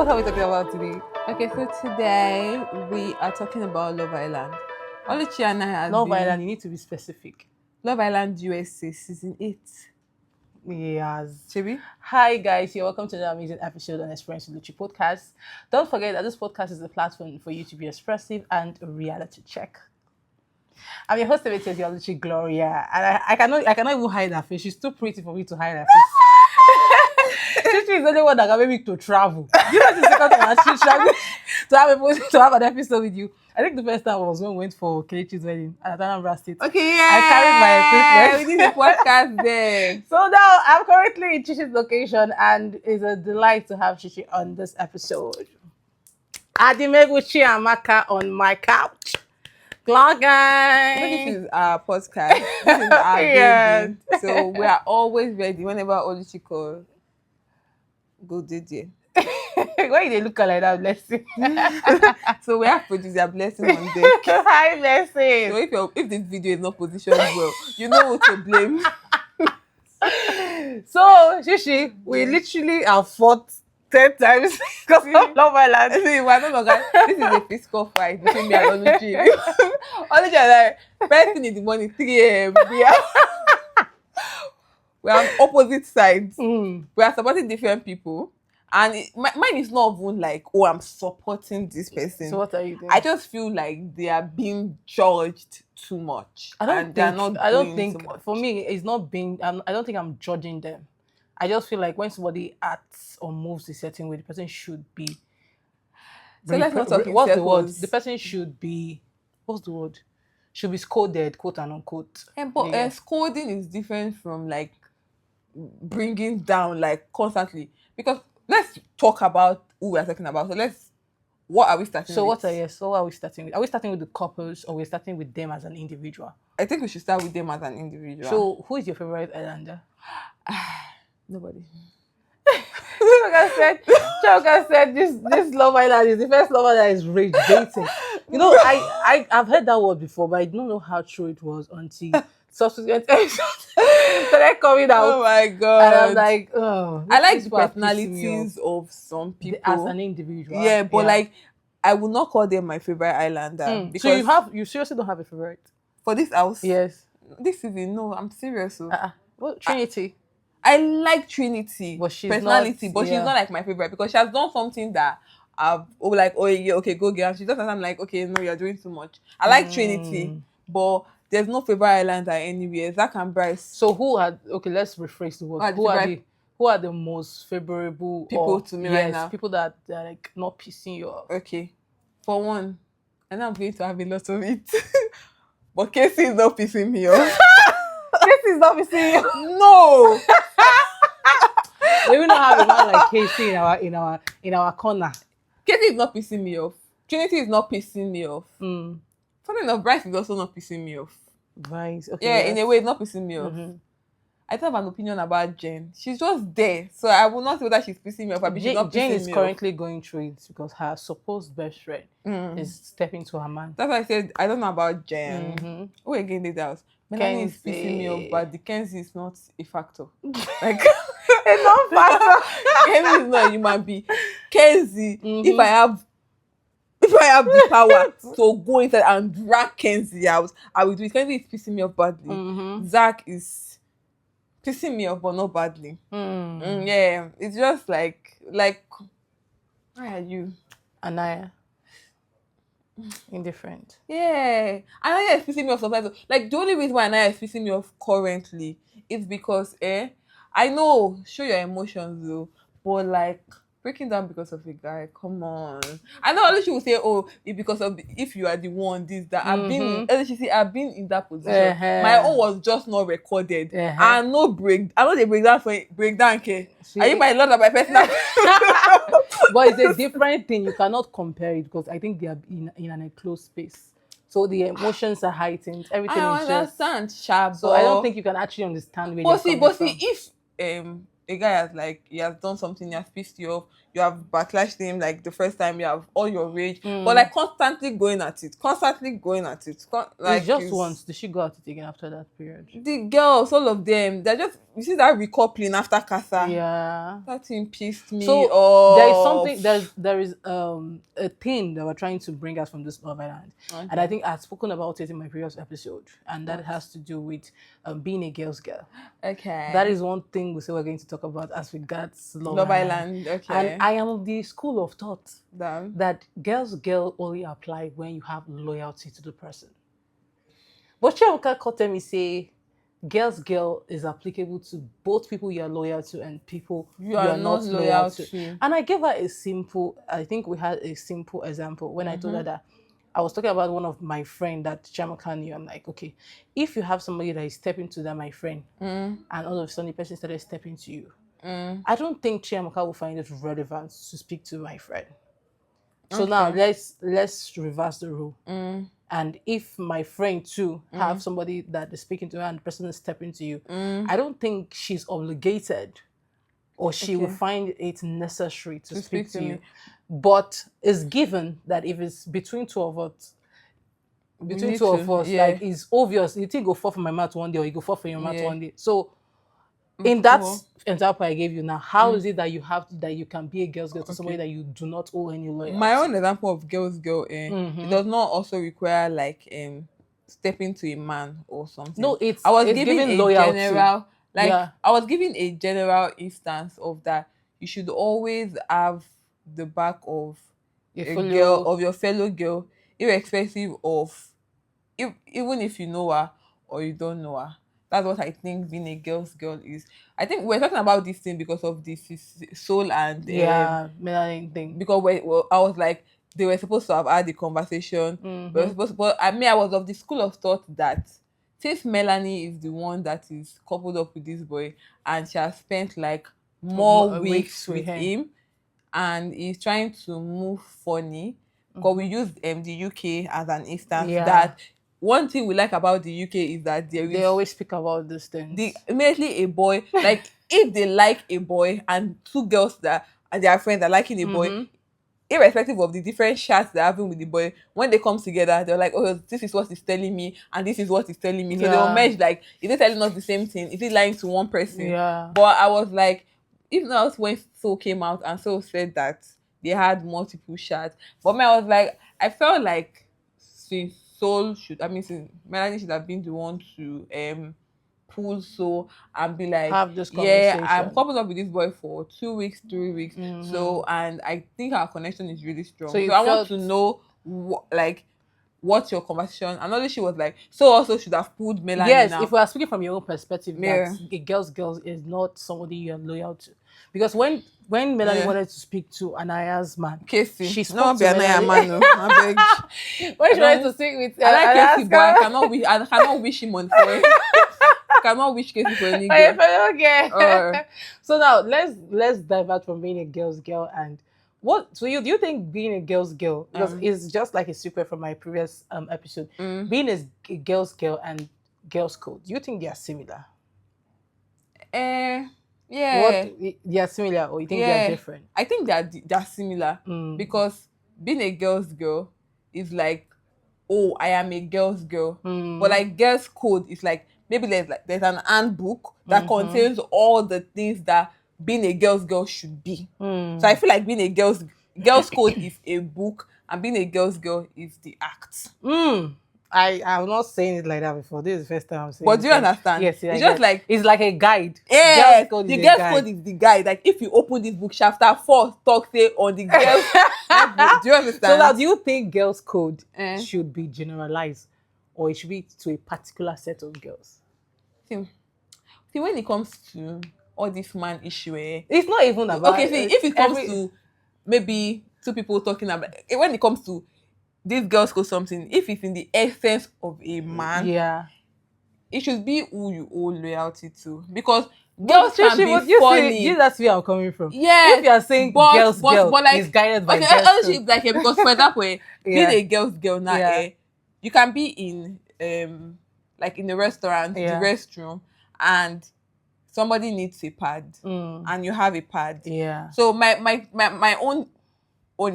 are we talking about today? Okay, so today we are talking about Love Island. Oluchi and I have Love been Island, you need to be specific. Love Island USA season 8. Yes. Chibi? Hi guys, you're welcome to the amazing episode on Experience with Luchi podcast. Don't forget that this podcast is a platform for you to be expressive and a reality check. I'm your host, your Luchi Gloria, and I cannot even hide her face. She's too pretty for me to hide her face. Chichi is the only one that can make me to travel. You know, the second time she's traveling to have an episode with you. I think the first time was when we went for Kelechi's wedding at Anambra State. Okay, yeah. I carried my equipment. We did a podcast there. So now I'm currently in Chichi's location, and it's a delight to have Chichi on this episode. Adimeguchi Amaka on my couch. Glad guys. This is our podcast. This is our baby. So we are always ready whenever Oluchi calls. Go DJ. Why they look like that, Blessing? So we have producer Blessing on deck. Hi, Blessing. So if this video is not positioned well, you know who to blame. So, Chichi, we literally have fought 10 times because of Love Island. See, we're no longer. This is a physical fight between me and Oluchi. Oluchi and I, first thing in the morning, 3 a.m. We are on opposite sides. We are supporting different people. And mine is not even like, oh, I'm supporting this person. So what are you doing? I just feel like they are being judged too much. I don't think for me, it's not being, I don't think I'm judging them. I just feel like when somebody acts or moves a certain way, the person should be. So let's not talk in what's the circles. word? The person should be, what's the word? Should be scolded, quote and unquote. But scolding is different from like bringing down like constantly. Because let's talk about who we are talking about. So what are we starting with? So what are we starting with? Are we starting with the couples or we're starting with them as an individual? I think we should start with them as an individual. So who is your favorite islander? Nobody. Choka said this Love Island is the first Love Island that is rage baiting. You know, I've heard that word before, but I don't know how true it was until subsequent episodes started coming out. Oh my god! And I'm like, oh, I like the personalities of some people as an individual. Yeah, but like, I would not call them my favorite islander. Because you seriously don't have a favorite for this house? Yes. This season, no, I'm serious. Well, Trinity. I like Trinity, but she's personality, not, but she's not like my favorite because she has done something that okay, go get her. She doesn't. I'm like, okay, no, you're doing too much. I like Trinity, but there's no favorite islander anywhere. Zach and Bryce. So let's rephrase the word. Who are the most favorable people to me right now? People that are like not pissing you off. Okay, for one, and I'm going to have a lot of it. But Casey is not pissing me off. Casey is not pissing you off. No. We will not have a man like Casey in our corner. Casey is not pissing me off. Trinity is not pissing me off. Funny enough, Bryce is also not pissing me off. Bryce, okay. Yeah, in a way, it's not pissing me off. I don't have an opinion about Jen. She's just there, so I will not say whether she's pissing me off. But Jen is currently going through it because her supposed best friend is stepping to her man. That's why I said I don't know about Jen. Who again did that? Melanie is pissing me off, but the Kenzie is not a factor. Like a non-factor. Kenzie is not a human being. Kenzie, if I have the power to go inside and drag Kenzie out, I will do it. Kenzie is pissing me off badly. Zach is pissing me off, but not badly. Yeah, it's just like, where are you? Anaya. Indifferent. Yeah. Anaya is pissing me off sometimes. Like, the only reason why Anaya is pissing me off currently is because, I know, show your emotions though, but like, breaking down because of a guy, come on. I know only she will say, oh, it's because of if you are the one, this, that. I've been in that position. My own was just not recorded. I know they breakdown, okay? Are you my lord or my personal? But it's a different thing. You cannot compare it because I think they are in an enclosed space. So the emotions are heightened. Everything is just... I understand, Shab. So I don't think you can actually understand where But see, if a guy has like he has done something, he has pissed you off, you have backlashed him like the first time, you have all your rage, but like constantly going at it, It's like just is once. Did she go at it again after that period? the girls, all of them, they're just you see that recoupling after Casa. Yeah. That thing pissed me So there is something. off. There is a thing that we're trying to bring us from this Love Island, and I Okay. think I've spoken about it in my previous episode, and that What? has to do with being a girl's girl. Okay. That is one thing we say we're going to talk about as regards Love Love Island. Island. And Okay. I am of the school of thought Damn. that girls girl only apply when you have loyalty to the person. But Chiamaka caught me say girls girl is applicable to both people you are loyal to and people You are not loyal to. And I gave her a simple, I think we had a simple example when I told her that I was talking about one of my friend that Chiamaka knew. I'm like, okay, if you have somebody that is stepping to that, my friend, and all of a sudden the person started stepping to you, I don't think Chiamaka will find it relevant to speak to my friend. So now let's reverse the rule. And if my friend too have somebody that is speaking to her and the person is stepping to you, I don't think she's obligated or she will find it necessary to speak to you. me. But it's given that if it's between two of us, need like it's obvious. You think go fall from my mouth one day or you go fall from your mouth one day. So in that example I gave you now, how is it that you can be a girl's girl to somebody that you do not owe any loyalty? My own example of girls girl, it does not also require like stepping to a man or something. No, I was it's giving giving a loyalty. general I was giving a general instance of that you should always have the back of girl, of your fellow girl, irrespective of even if you know her or you don't know her. That's what I think being a girl's girl is. I think we're talking about this thing because of this soul and melanin thing. because I was like they were supposed to have had the conversation. We were supposed to, but I was of the school of thought that since Melanie is the one that is coupled up with this boy and she has spent like more weeks with him and he's trying to move funny, because we used the UK as an instance that one thing we like about the UK is that they always speak about these things. Immediately a boy, like if they like a boy and two girls that and their friends are liking a boy, irrespective of the different chats they're having with the boy, when they come together, they're like, oh, this is what he's telling me and this is what he's telling me. So they will merge like, is he telling us the same thing? Is he lying to one person? Yeah. But I was like, even else when Soul came out and Soul said that they had multiple chats. But me, I was like, I felt like since Melanie should have been the one to pull Soul and be like, have this conversation. I'm coupled up with this boy for 2 weeks, 3 weeks. So, and I think our connection is really strong. So I want to know what's your conversation. And only she was like, so also should have pulled Melanie. Yes, now. if we are speaking from your own perspective, that a girl's girl is not somebody you're loyal to. Because when Melanie wanted to speak to Anaya's man, Casey, she spoke not to be Anaya man. No. I beg. When she wanted to speak with I like Casey, but Anaya's I cannot wish him on for it. I cannot wish Casey for any girl. Okay. So now let's divert from being a girl's girl and do you think being a girl's girl, because it's just like a secret from my previous episode, being a girl's girl and girl's code, do you think they are similar? Yeah. They are similar, or you think they are different? I think they're similar because being a girl's girl is like, oh, I am a girl's girl. But like girl's code is like maybe there's an handbook that contains all the things that being a girl's girl should be. So I feel like being a girl's code is a book and being a girl's girl is the act. I'm not saying it like that before. This is the first time I'm saying it. But do you understand? Yes, it's just like it's like a guide. Yeah, the girl's code is the guide. Like if you open this book, chapter 4 talks on the girl's book. Do you understand? So now, do you think girl's code should be generalized, or it should be to a particular set of girls? See, when it comes to all this man issue, it's not even about. Okay, see, if it comes to maybe two people talking about, when it comes to this girl's code something, if it's in the essence of a man, it should be who you owe loyalty to, because girls can be funny. That's where I'm coming from. Yeah, if you are saying girls girl like, is guided by girls code. Like because for example, being a girl's girl now, you can be in like in the restaurant, the restroom, and somebody needs a pad and you have a pad. Yeah. So my own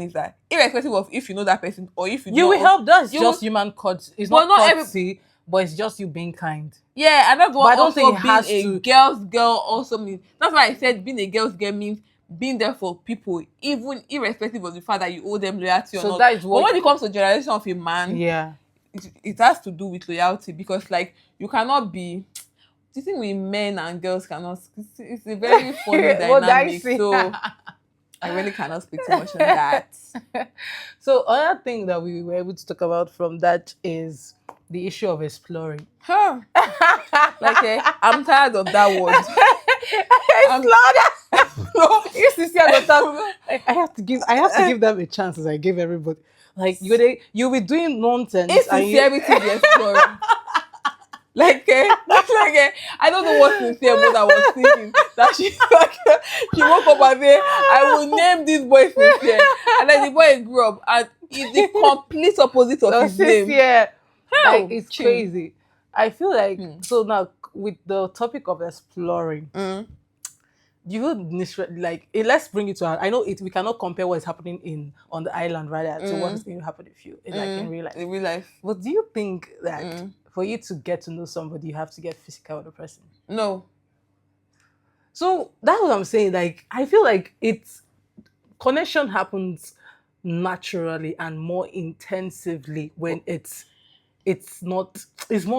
is that irrespective of if you know that person or if you You will don't, help. That's you just will- human courtesy. It's but not not courtesy, but it's just you being kind. yeah, and that's But I what don't think also it being has a to. girl's girl also means. That's why I said being a girl's girl means being there for people, even irrespective of the fact that you owe them loyalty or So not. that is But what. when it comes to generation of a man, Yeah. it has to do with loyalty because like you cannot be. The thing with men and girls cannot. It's a very funny What dynamic. dicey. So I really cannot speak too much on that. So another thing that we were able to talk about from that is the issue of exploring. Huh. Like I'm tired of that word. No, yes, you see, I have to give them a chance as I give everybody. Like you'll be doing nonsense. Insincerity is exploring. Like, I don't know what sincere mother was thinking. That she woke up and said, I will name this boy sincere. And then the boy grew up and is the complete opposite of his name. Yeah, How? like it's crazy. I feel like so now with the topic of exploring, you would like let's bring it to I know it we cannot compare what is happening on the island rather to what is going to happen with you like in real life. In real life. But do you think that for you to get to know somebody, you have to get physical with the person? No. So that's what I'm saying. Like, I feel like connection happens naturally and more intensively when it's more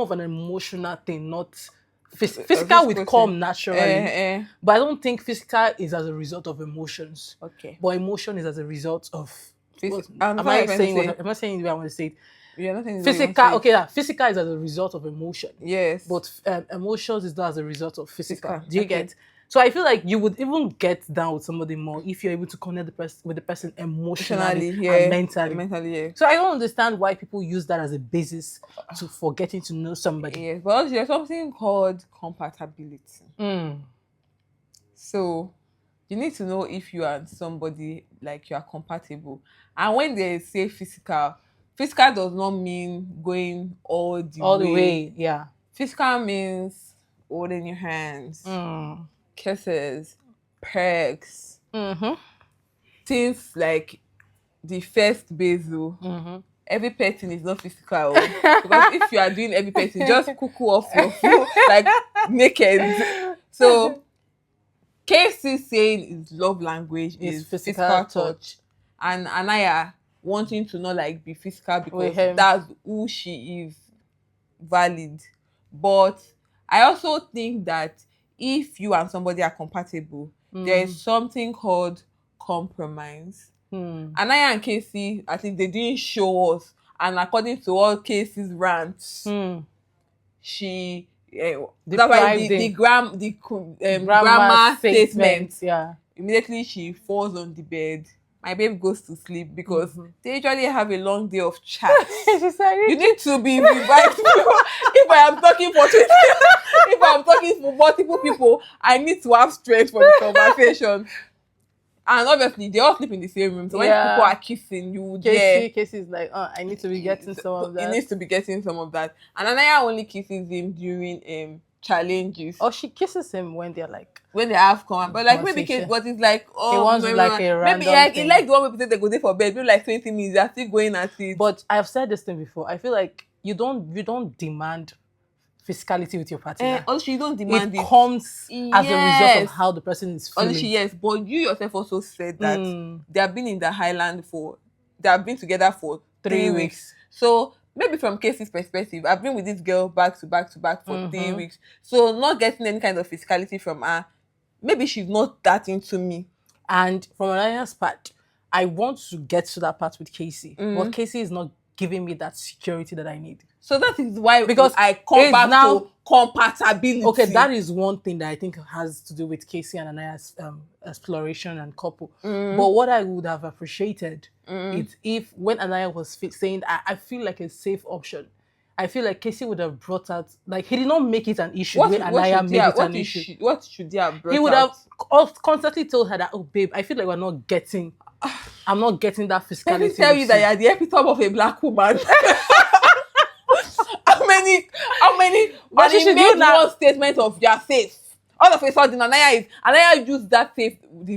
of an emotional thing, not physical would come naturally. But I don't think physical is as a result of emotions. Okay. But emotion is as a result of am I saying the way I want to say it? Yeah, nothing Physical, okay, physical is as a result of emotion. Yes. But emotions is not as a result of physical. Do you get? So I feel like you would even get down with somebody more if you're able to connect with the person emotionally and mentally. Yeah. So I don't understand why people use that as a basis for getting to know somebody. Yes, but there's something called compatibility. So you need to know if you and somebody like you are compatible. And when they say physical does not mean going all the way. Yeah. Physical means holding your hands, kisses, pegs, things like the first basil. Every petting is not physical because if you are doing every petting, just cuckoo off your foot like naked. So Casey saying his love language is physical touch, and Anaya wanting to not like be physical because that's who she is, valid. But I also think that if you and somebody are compatible, there is something called compromise. Anaya and Casey, I think they didn't show us, and according to all Casey's rants, she that's why the grammar statement. Immediately she falls on the bed. My babe goes to sleep because they usually have a long day of chat. You need to be revived. If I am talking for 20, if I am talking for multiple people, I need to have strength for the conversation. And obviously, they all sleep in the same room. So when people are kissing, you would Casey is like, I need to be getting some of that. He needs to be getting some of that. And Anaya only kisses him during challenges. Or she kisses him when they're like when they have come, but like maybe but it's like it wants like a random maybe like thing. It like the one people say they go there for bed, maybe like 20 minutes, they're still going at it. But I've said this thing before. I feel like you don't demand physicality with your partner. Also, you don't demand it comes as a result of how the person is feeling. Honestly, yes, but you yourself also said that they have been in the Highland they have been together for 3 weeks. So maybe from Casey's perspective, I've been with this girl back to back for 3 weeks. So not getting any kind of physicality from her, maybe she's not that into me. And from Anaya's part, I want to get to that part with Casey. But Casey is not giving me that security that I need. So that is why because I come back to compatibility. Okay, that is one thing that I think has to do with Casey and Anaya's exploration and couple. But what I would have appreciated is if when Anaya was saying, I feel like a safe option, I feel like Casey would have brought out, like he did not make it an issue when Anaya made it an issue. What should he have brought out? He would have constantly told her that, oh babe, I feel like I'm not getting that physicality. Let me tell you that you're the epitome of a black woman. How many? What she should do now? One statement of you're safe. All of a sudden, Anaya used the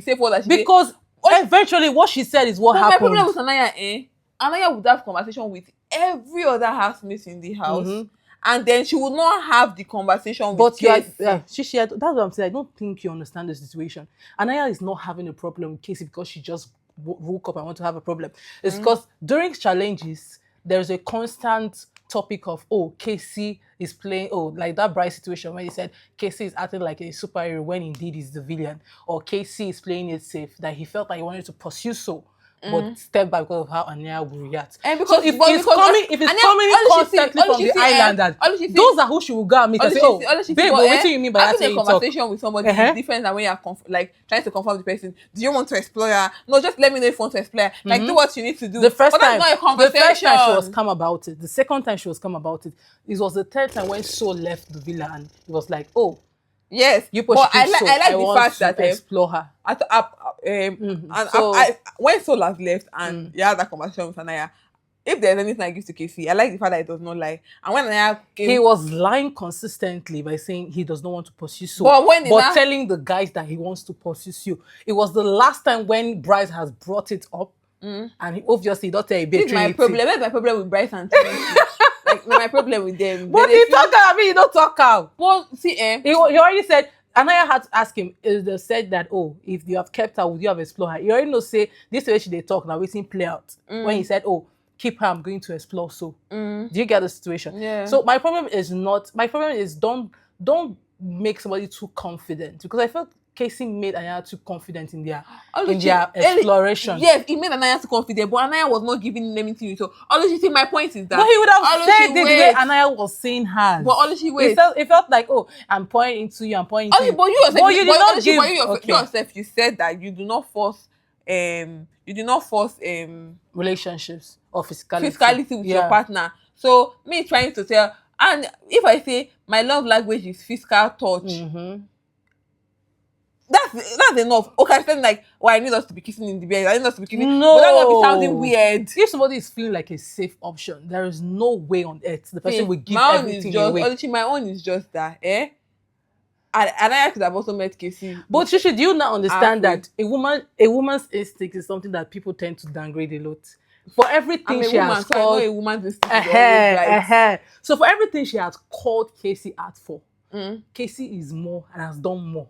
safe word that she did. Because eventually what she said is what But happened. my problem with Anaya, Anaya would have conversation with every other housemate in the house, and then she would not have the conversation with But you are, Casey. Shishi, that's what I'm saying. I don't think you understand the situation. Anaya is not having a problem with Casey because she just woke up and want to have a problem. It's because during challenges, there's a constant topic of, oh, Casey is playing, oh, like that Bryce situation where he said Casey is acting like a superhero when indeed he's the villain, or Casey is playing it safe, that he felt like he wanted to pursue so. But step back because of how Anya will react. And So if it's coming constantly from the island, that those are who she will go and meet and say, oh, babe, what do you mean by that? Having a conversation with somebody is different than when you're like trying to confirm the person. Do you want to explore her? No, just let me know if you want to explore her. Like, do what you need to do. The first time, not a conversation. the first time she was calm about it. The second time she was calm about it. It was the third time when So left the villa and it was like, oh, yes, you but I like the fact that explore her. When Soul has left and you had that conversation with Anaya, if there's anything I give to Casey, I like the fact that he does not lie. And when Anaya came, he was lying consistently by saying he does not want to pursue Soul, but telling the guys that he wants to pursue you. It was the last time when Bryce has brought it up, and he obviously don't tell a bit. This is my problem. That's my problem with Bryce and Trinity. Like, my problem with them. But he talk out. I mean, he don't talk out. Well, see, he already said. Anaya had to ask him. They said that, oh, if you have kept her, would you have explored her? He already know say this way they talk now. Waiting play out when he said, oh, keep her. I'm going to explore. So, do you get the situation? Yeah. So my problem is don't make somebody too confident, because I felt Casey made Anaya too confident in their exploration. Yes, he made Anaya too confident, but Anaya was not giving him anything. So, honestly, my point is that. But he would have said the way Anaya was saying hers. But honestly, wait. It felt like, oh, I'm pointing into you, I'm pointing into you. But you yourself, you did not give. Yourself, you said that you do not force, relationships or physicality with your partner. So, me trying to tell, and if I say my love language is physical touch, that's enough. Okay, I said like, I need us to be kissing in the bed. I need us to be kissing. No, but that will be sounding weird. If somebody is feeling like a safe option, there is no way on earth the person will give everything away. Honestly, my own is just that, And I could have also met Casey. But Chichi, do you not understand that a woman's instinct is something that people tend to downgrade a lot? For everything she has called a woman's instinct is always right. So for everything she has called Casey out for, Casey is more and has done more.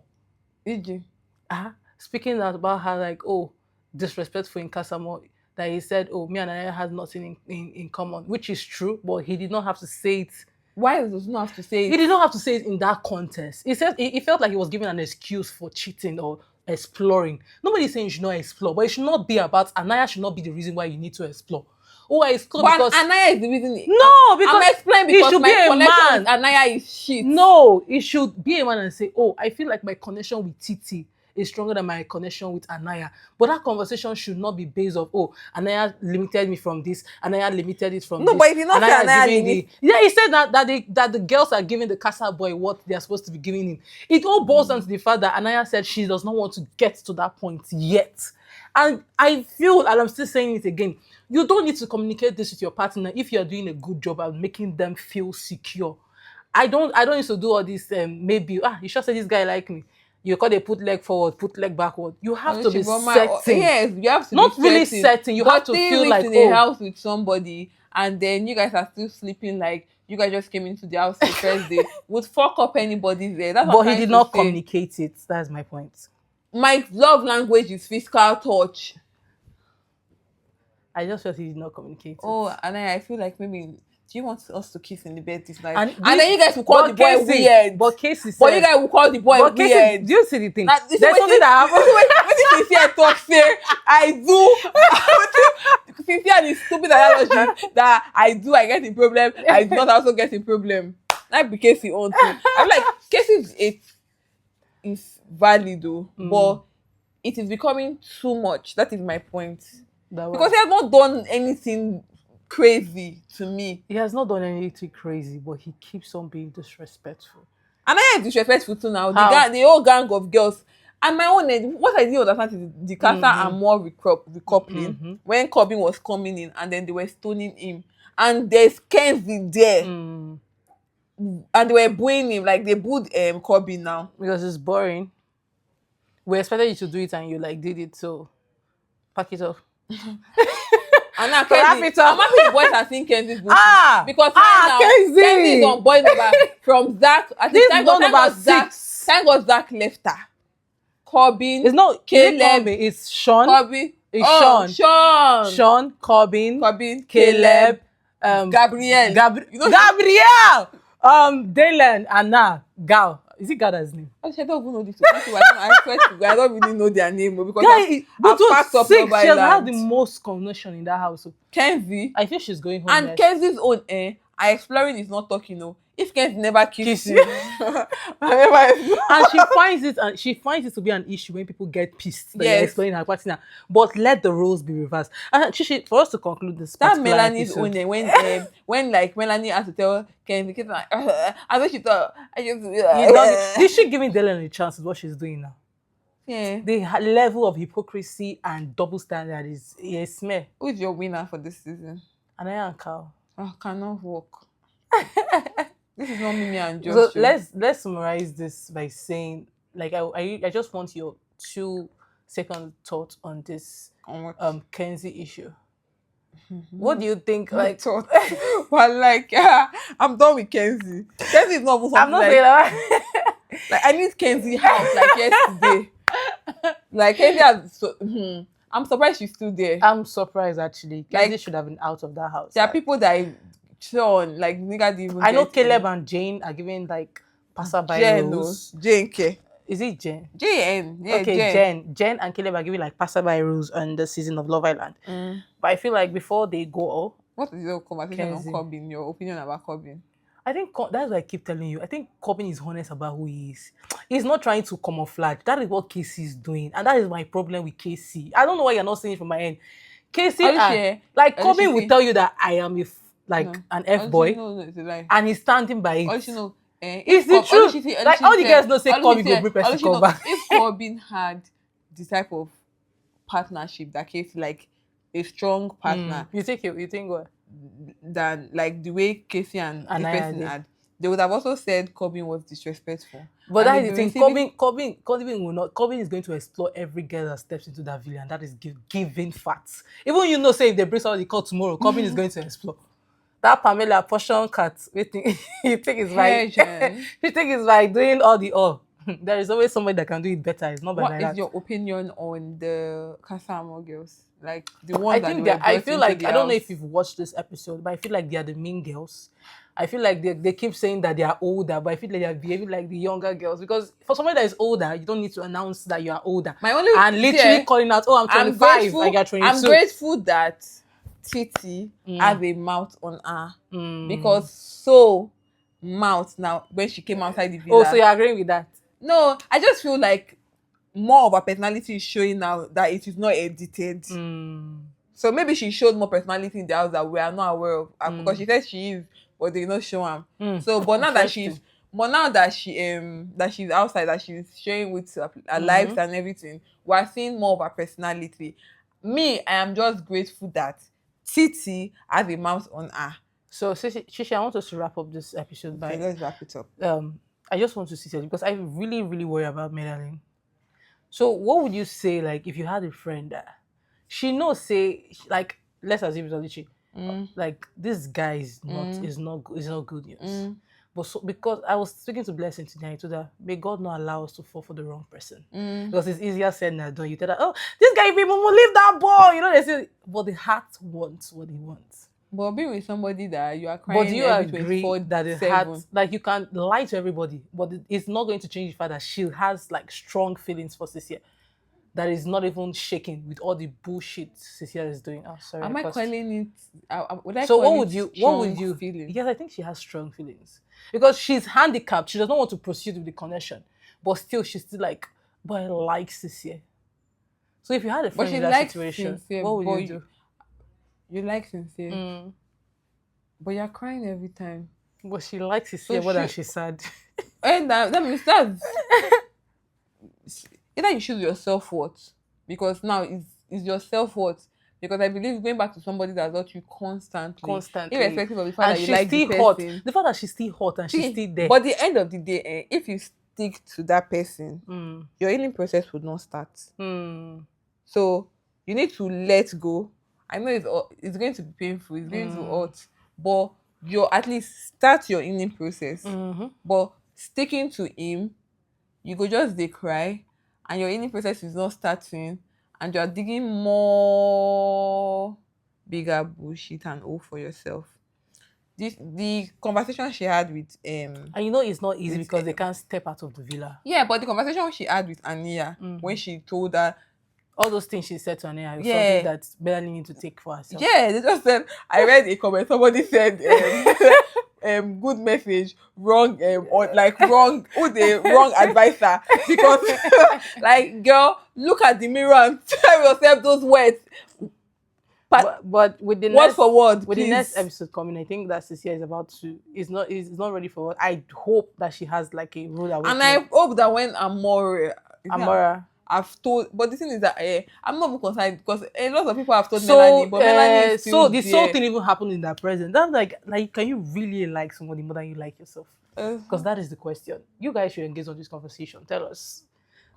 Speaking about her, like, oh, disrespectful in Casamo, that he said, oh, me and I had nothing in common, which is true, but he did not have to say it. Why does he not have to say it? He did not have to say it in that context. He said he felt like he was giving an excuse for cheating or exploring. Nobody's saying you should not explore, but it should not be about Anaya should not be the reason why you need to explore. Oh, I explore because Anaya is the reason. No, because I'm explaining because should my be a connection man. with Anaya is shit. No, it should be a man and say, oh, I feel like my connection with Titi is stronger than my connection with Anaya. But that conversation should not be based on, oh, Anaya limited me from this, Anaya limited it from this. No, but if you not say Anaya he said that the girls are giving the Casa boy what they're supposed to be giving him. It all boils down to the fact that Anaya said she does not want to get to that point yet. And I feel, and I'm still saying it again, you don't need to communicate this with your partner if you're doing a good job at making them feel secure. I don't need to do all this, maybe, you sure say this guy like me. You call they put leg forward, put leg backward. You have to be setting. Yes, you have to not be really setting. You have to feel like, in a house with somebody, and then you guys are still sleeping like you guys just came into the house the first day. Would fuck up anybody there. That's but he did not communicate it. That's my point. My love language is physical touch. I just felt he did not communicate it. Oh, and I feel like maybe. Do you want us to kiss in the bed this night? And then you guys will call the boy weird. But Casey said... But you guys will call the boy weird. Do you see the thing? There's something that happens. When Cynthia talks, say, I do. Cynthia and his stupid analogy that I get in problem, I do not also get in problem. That be Casey own too. I'm like, Casey is valid though, but it is becoming too much. That is my point. Because he has not done anything crazy to me. He has not done anything crazy, but he keeps on being disrespectful. And I am disrespectful too now. The whole gang of girls. And my own end, what I didn't understand is the Casa are more recoupling. When Corbin was coming in and then they were stoning him. And there's Kenzie there. and they were booing him, like they booed Corbin now. Because it's boring. We expected you to do it and you like did it, so pack it up. And now So wrap Kenzie, it up. I'm happy the boys are seeing Kenzie's booty. Ah! Because right now, Kenzie! Kenzie is on boy number from Zach. I think This thank boy God number Zach. 6. Thank God Zach left her. Corbin, It's not Caleb, Corbin, it's Sean. Corbin. It's Oh, Sean. Sean, Corbin, Caleb, Gabriel. Gabriel, Dylan, and now Gal. Is it Gal that's his name? Actually, I don't even know these people. I swear to God, I don't really know their name because But I've packed up sick. Love She has had the Island. most connection in that house. Kenzie. I think she's going home And next. Kenzie's own I exploring is not talking, no. If Kenzie never Kiss kissed you. and And she finds it to be an issue when people get pissed that Yes. you're explaining her partner. But let the roles be reversed. And Chichi, for us to conclude this that particular Melanie's episode, own when like Melanie has to tell Kenzie, Kenzie like, I wish you thought I just did she give Dylan a chance with what she's doing now? yeah. The level of hypocrisy and double standard is a smell. Who's your winner for this season? Anaya and Carl. Oh, cannot work. This is not Mimi and So Josh. let's summarize this by saying, like, I just want your 2-second thoughts on this Kenzie issue. What do you think? Like, well, like I'm done with Kenzie. Kenzie is not even I'm not like, saying that. like I need Kenzie house like yesterday. Like Kenzie has I'm surprised she's still there. I'm surprised actually. Kenzie Like, should have been out of that house. there are people that Sean, like nigga didn't even I know get Caleb and Jane are giving like passerby Jen, rules. Jane K. Is it Jen? Jen. Yeah, Okay, Jen and Caleb are giving like passerby rules on the season of Love Island. But I feel like before they go, what is your conversation Kenzie. on Corbin? Your opinion about Corbin? I think that's why I keep telling you. I think Corbin is honest about who he is. He's not trying to camouflage. That is what Casey is doing, and that is my problem with Casey. I don't know why you're not saying it from my end. Casey, like Corbin will tell you that I am an F boy, No, it's a lie. and he's standing by it. It's the truth. Like all the girls know say Corbin will bring person come back. If Corbin had this type of partnership that Casey like a strong partner You think what? than like the way Casey and this Anaya person did. had, they would have also said Corbin was disrespectful. But And that they've is the been thing. receiving- Corbin will not. Corbin is going to explore every girl that steps into that villa, and that is giving facts. Even say if they bring somebody call tomorrow, Corbin is going to explore. That Pamela portion cut. You think it's like Jen. you think it's like doing all the all. There is always somebody that can do it better. It's not by What like is that. your opinion on the Kasamo girls? Like the ones I think that I feel like I don't know if you've watched this episode, but I feel like they are the mean girls. I feel like they keep saying that they are older, but I feel like they are behaving like the younger girls because for somebody that is older, you don't need to announce that you are older. And literally calling out, "Oh, I'm 25," like you're 22. I'm grateful that Chichi has a mouth on her because so mouth now when she came outside the villa. Oh, so you're agreeing with that? No, I just feel like more of her personality is showing now that it is not edited. So maybe she showed more personality in the house that we are not aware of because she says she is, but they not show him. So, but now that she's outside, that she's showing with her lives and everything, we're seeing more of her personality. Me, I am just grateful that Titi has a mouth on her. So, Chichi, I want us to wrap up this episode by. Okay, let's wrap it up. I just want to see because I really, really worry about Madeline. So, what would you say, like, if you had a friend that she knows, like, let's assume it's Olichi, like, this guy is not good news. But so, because I was speaking to Blessing today, I told her, may God not allow us to fall for the wrong person. Because it's easier said than done. You tell her, oh, this guy, people will leave that boy. You know, they say, but the heart wants what he wants. But being with somebody that you are crying, but do you agree that the heart, like you can lie to everybody, but it's not going to change the fact that she has like strong feelings for Cecilia that is not even shaking with all the bullshit Cecilia is doing. Oh, sorry. Am I calling it? So what would you? Feelings? Yes, I think she has strong feelings because she's handicapped. She does not want to proceed with the connection, but still, she's still like, but I like Cecilia. So if you had a friend in that situation, sincere, what would you do? You like Sincere, but you're crying every time. But she likes Sincere more than she's sad. And that means that either you choose your self-worth, because now it's your self-worth because I believe going back to somebody that's not you constantly, Constantly. irrespective of the fact And that you she's like the still hot. person. The fact that she's still hot and she's See, still there. but the end of the day, if you stick to that person, Mm. your healing process would not start. Mm. So you need to let go. I know it's going to be painful, it's going to hurt, but you at least start your healing process. Mm-hmm. But sticking to him, you go just dey cry, and your healing process is not starting, and you are digging more bigger bullshit and hole for yourself. The conversation she had with And you know it's not easy With, because they can't step out of the villa. yeah, but the conversation she had with Ania when she told her, All those things she said to Ania is Yeah. something that Melanie need to take for herself. yeah, they just said, I read a comment, somebody said good message, wrong or like wrong the wrong advisor, because like, girl, look at the mirror and tell yourself those words But with the word next for word, with the please. next episode coming, I think that Cecilia is about to is not ready for it. I hope that she has like a rude awakening. And I hope that when Amora. I've told, but the thing is that I'm not even concerned because a lot of people have told Melanie, but Melanie is still so the there. soul thing even happened in that present. That's like can you really like somebody more than you like yourself? Because that is the question. You guys should engage on this conversation. Tell us.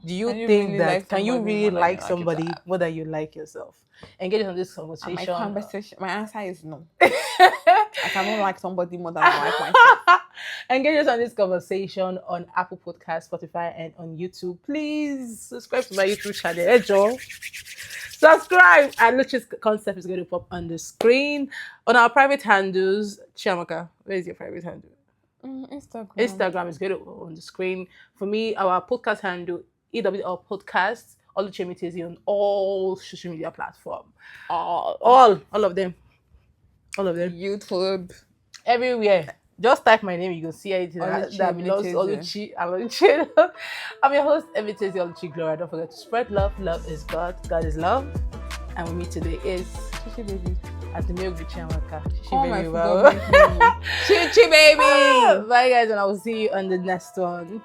Do you Can you think really that like can you somebody really more than like you like somebody yourself? more than you like yourself? Engage on this conversation. My answer is no. I cannot like somebody more than I like myself. Engage us on this conversation on Apple Podcasts, Spotify, and on YouTube. Please subscribe to my YouTube channel. Hey, Joe. Subscribe, and Luchi's concept is going to pop on the screen. On our private handles, Chiamaka, where is your private handle? Instagram is going to on the screen. For me, our podcast handle, EWL Podcast, Oluchi Mitezi on all social media platforms. All of them. All of them. YouTube. Everywhere. Just type my name, you can see anything that belongs to Oluchi. I'm your host, Emitezi Oluchi Gloria. Don't forget to spread love. Love is God. God is love. And with me today is Chichi baby. at the milk with Chiamaka. Chichi Oh baby. my God. Chichi baby. Bye guys, and I will see you on the next one.